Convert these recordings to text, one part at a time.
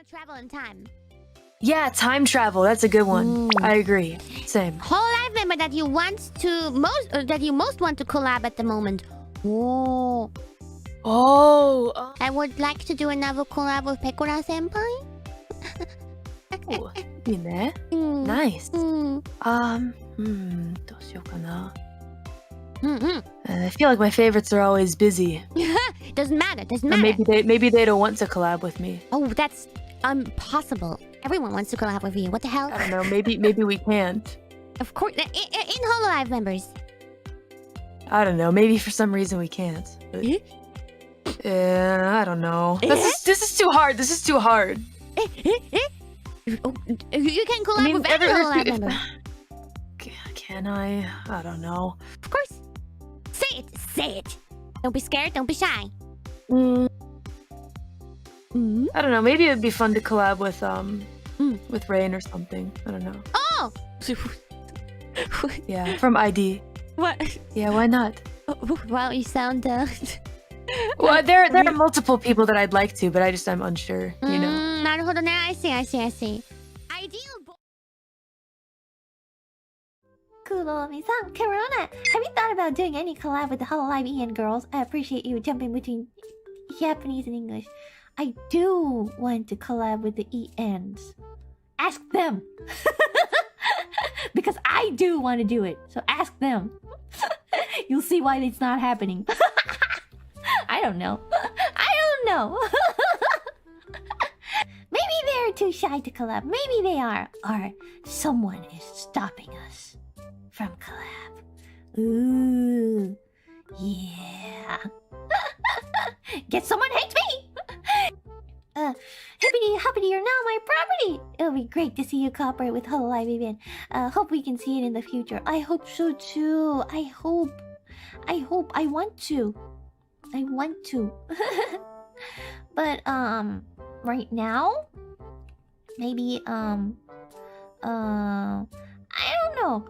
Travel in time. Yeah, time travel. That's a good one. I agree. Same. Whole life member that you most want to collab at the moment. Oh. I would like to do another collab with Pekora senpai. Nice. どうしようかな。I feel like my favorites are always busy. Doesn't matter. Or maybe they don't want to collab with me. Oh, that's impossible. Everyone wants to collab with you. What the hell? I don't know. Maybe we can't. Of course, in Hololive members. I don't know. Maybe for some reason we can't. But, I don't know. This is too hard. This is too hard. You can collab with any Hololive member. Can I? I don't know. Of course. Say it. Don't be scared. Don't be shy. I don't know. Maybe it'd be fun to collab with Rain or something. I don't know. Oh. Yeah, from ID. What? Yeah, why not? Wow, you sound. Well, there are multiple people that I'd like to, but I'm unsure. You know. なるほどね。I see. Ideal. Kuromi-san, Corona, have you thought about doing any collab with the Hololive EN girls? I appreciate you jumping between Japanese and English. I do want to collab with the ENs. Ask them! Because I do want to do it, so ask them. You'll see why it's not happening. I don't know. Maybe they're too shy to collab. Maybe they are. Or someone is stopping us from collab. Ooh. Yeah. Guess someone hates me! Hippity hoppity, you're now my property! It'll be great to see you cooperate with Hololive event. Hope we can see it in the future. I hope so too. I want to. But, right now? Maybe, I don't know.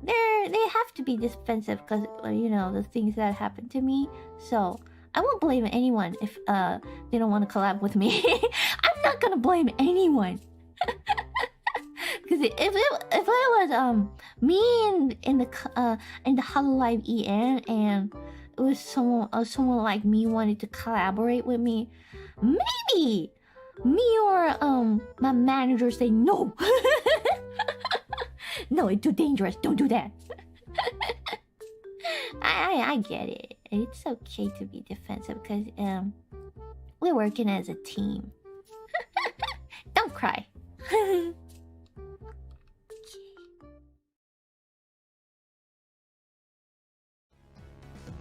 They have to be defensive because, you know, the things that happened to me. So, I won't blame anyone if they don't want to collab with me. I'm not gonna blame anyone. Because if it was me in the Hololive EN and it was someone like me wanted to collaborate with me, maybe me or my manager say no. No, it's too dangerous. Don't do that. I get it. It's okay to be defensive because we're working as a team. Don't cry.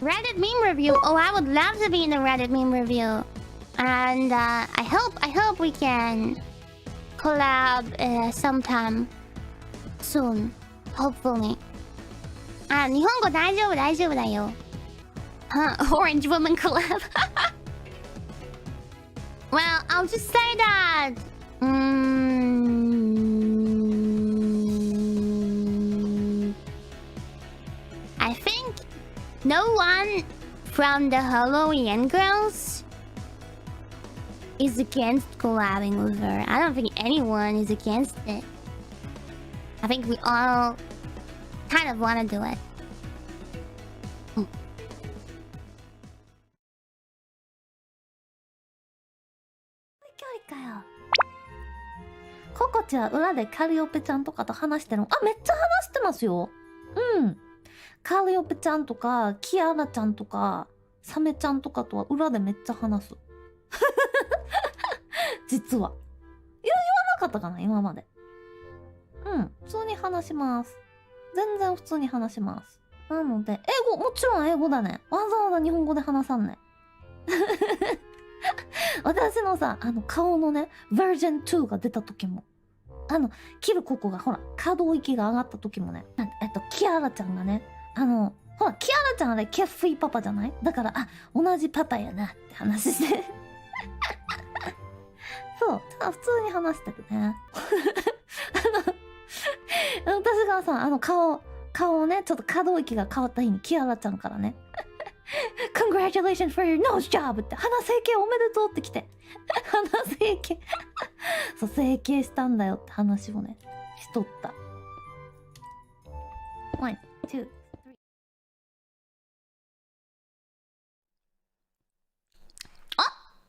Reddit meme review. Oh, I would love to be in the Reddit meme review. And I hope we can collab sometime soon. Hopefully. 日本語大丈夫だよ。Orange Woman collab. Well, I'll just say that. I think no one from the Holo EN girls is against collabing with her. I don't think anyone is against it. I think we all kind of want to do it. Coco ちゃん裏でカリオペちゃんとかと話してるの？めっちゃ話してますよ。カリオペちゃんとかキアラちゃんとかサメちゃんとかとは裏でめっちゃ話す。実は。言わなかったかな今まで。普通に話します。全然普通に話します。なので、もちろん英語だね。わざわざ日本語で話さんね。私のさ、顔のね、バージョン2が出た時も、キルココがほら、可動域が上がった時もね、キアラちゃんがね、ほら、キアラちゃんあれ、ケッフィーパパじゃない？だから、同じパパやなって話して。そう、ただ普通に話してるね。私がさ、顔ね、ちょっと可動域が変わった日にキアラちゃんからね、Congratulations for your nose job! って鼻整形おめでとうって来て鼻整形そう整形したんだよって話をねしとった。1 2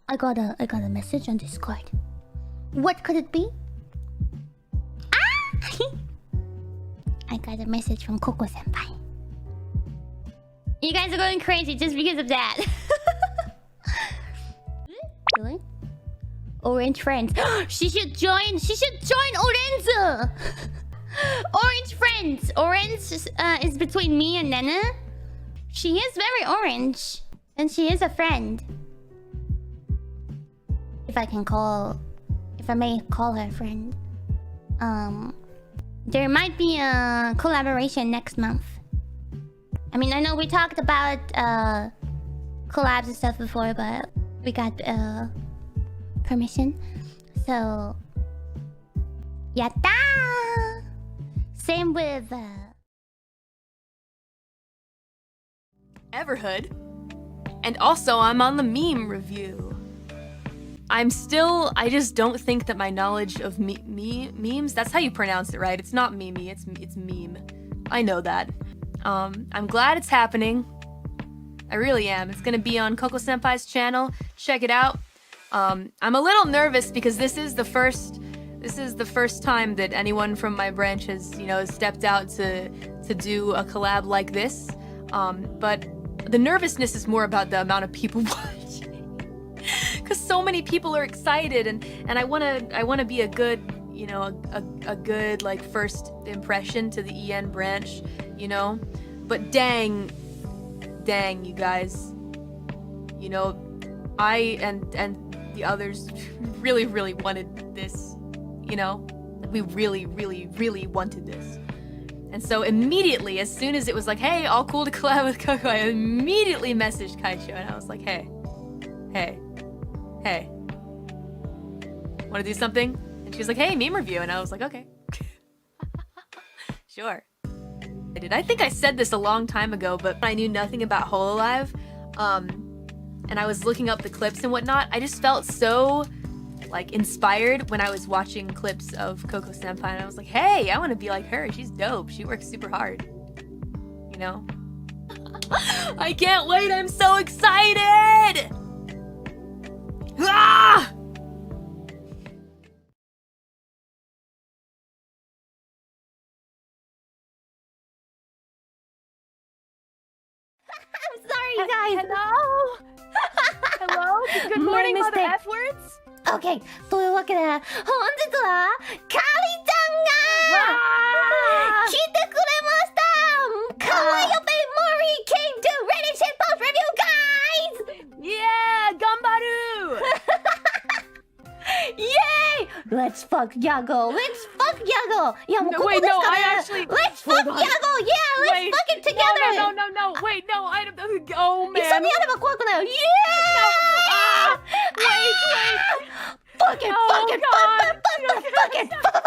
I got a message on Discord. What could it be? Ah! I got a message from Coco Senpai. You guys are going crazy just because of that. Really? Orange friends. She should join Orange. Orange friends. Orange is between me and Nana. She is very orange, and she is a friend. If I may call her friend. There might be a collaboration next month. I mean, I know we talked about collabs and stuff before, but we got permission. So, yatta! Same with Everhood. And also, I'm on the meme review. I just don't think that my knowledge of memes, that's how you pronounce it, right? It's not meme, it's meme. I know that. I'm glad it's happening. I really am. It's gonna be on Coco Senpai's channel. Check it out. I'm a little nervous because this is the first time that anyone from my branch has, stepped out to do a collab like this. But the nervousness is more about the amount of people watching. Because so many people are excited, and I wanna be a good, a good like first impression to the EN branch, But dang, you guys, I and the others really wanted this, we really wanted this. And so immediately, as soon as it was like, hey, all cool to collab with Coco, I immediately messaged Kaicho and I was like, hey, wanna do something? And she was like, hey, meme review. And I was like, okay. Sure. I think I said this a long time ago, but I knew nothing about HoloLive, and I was looking up the clips and whatnot. I just felt so, inspired when I was watching clips of Coco Senpai, and I was like, hey, I want to be like her. She's dope. She works super hard. I can't wait. I'm so excited! Ah! I'm sorry, you guys. Hello? Hello? Good morning, My mother mistake. F words? OK というわけで本日はカリちゃんが来てくれました。かわいよべ Mori came to Reddit SHITPOST review, guys! Yeah, Gambaru! Yay! Let's fuck Yago! Let's fuck Yago! いやもうここですかね。 Wait, no, I actually... Let's fuck Yago! Yeah, let's Wait, fuck it together! No, wait, no, I don't... Oh, 一緒 man. にやれば怖くないよ。Wait. Fuck it! Oh, Fuck it! God. Fuck it! Fuck it! Fuck it!